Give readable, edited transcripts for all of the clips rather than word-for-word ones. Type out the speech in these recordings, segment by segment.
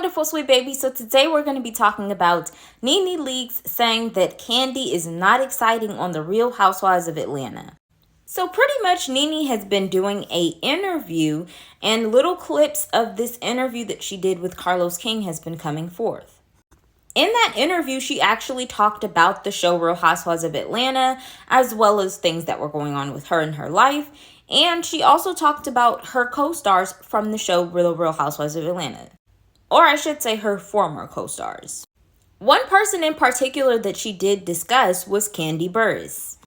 wonderful sweet baby. So today we're going to be talking about NeNe leaks saying that Kandi is not exciting on the Real Housewives of Atlanta. So pretty much NeNe has been doing an interview, and little clips of this interview that she did with Carlos King has been coming forth. In that interview, she actually talked about the show Real Housewives of Atlanta, as well as things that were going on with her in her life. And she also talked about her co-stars from the show Real Housewives of Atlanta. Or I should say her former co-stars. One person in particular that she did discuss was Kandi Burruss.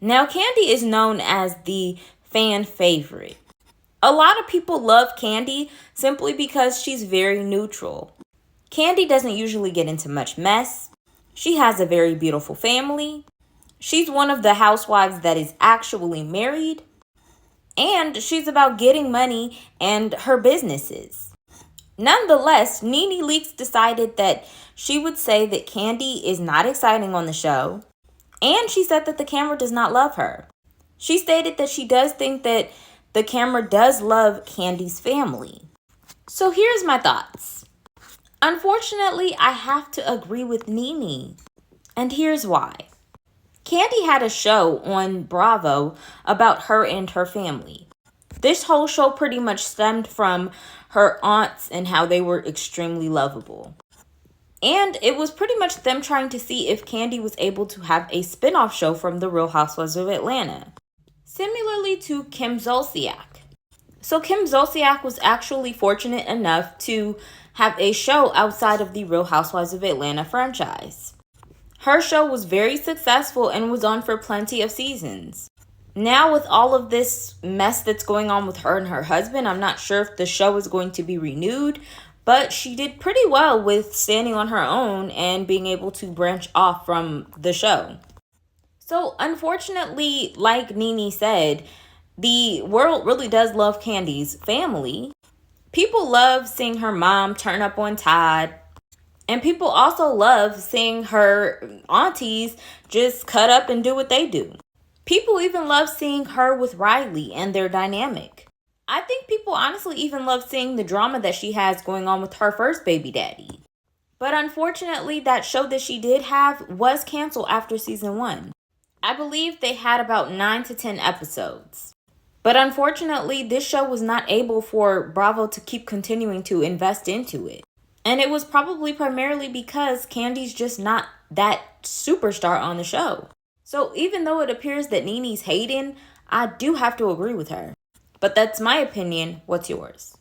Now, Kandi is known as the fan favorite. A lot of people love Kandi simply because she's very neutral. Kandi doesn't usually get into much mess. She has a very beautiful family. She's one of the housewives that is actually married. And she's about getting money and her businesses. Nonetheless, NeNe Leakes decided that she would say that Kandi is not exciting on the show. And she said that the camera does not love her. She stated that she does think that the camera does love Kandi's family. So here's my thoughts. Unfortunately, I have to agree with NeNe. And here's why. Kandi had a show on Bravo about her and her family. This whole show pretty much stemmed from her aunts and how they were extremely lovable. And it was pretty much them trying to see if Kandi was able to have a spin-off show from the Real Housewives of Atlanta. Similarly to Kim Zolciak. So Kim Zolciak was actually fortunate enough to have a show outside of the Real Housewives of Atlanta franchise. Her show was very successful and was on for plenty of seasons. Now with all of this mess that's going on with her and her husband, I'm not sure if the show is going to be renewed, but she did pretty well with standing on her own and being able to branch off from the show. So unfortunately, like NeNe said, the world really does love Kandi's family. People love seeing her mom turn up on Todd. And people also love seeing her aunties just cut up and do what they do. People even love seeing her with Riley and their dynamic. I think people honestly even love seeing the drama that she has going on with her first baby daddy. But unfortunately, that show that she did have was canceled after season 1. I believe they had about 9 to 10 episodes. But unfortunately, this show was not able for Bravo to keep continuing to invest into it. And it was probably primarily because Kandi's just not that superstar on the show. So even though it appears that NeNe's hating, I do have to agree with her. But that's my opinion. What's yours?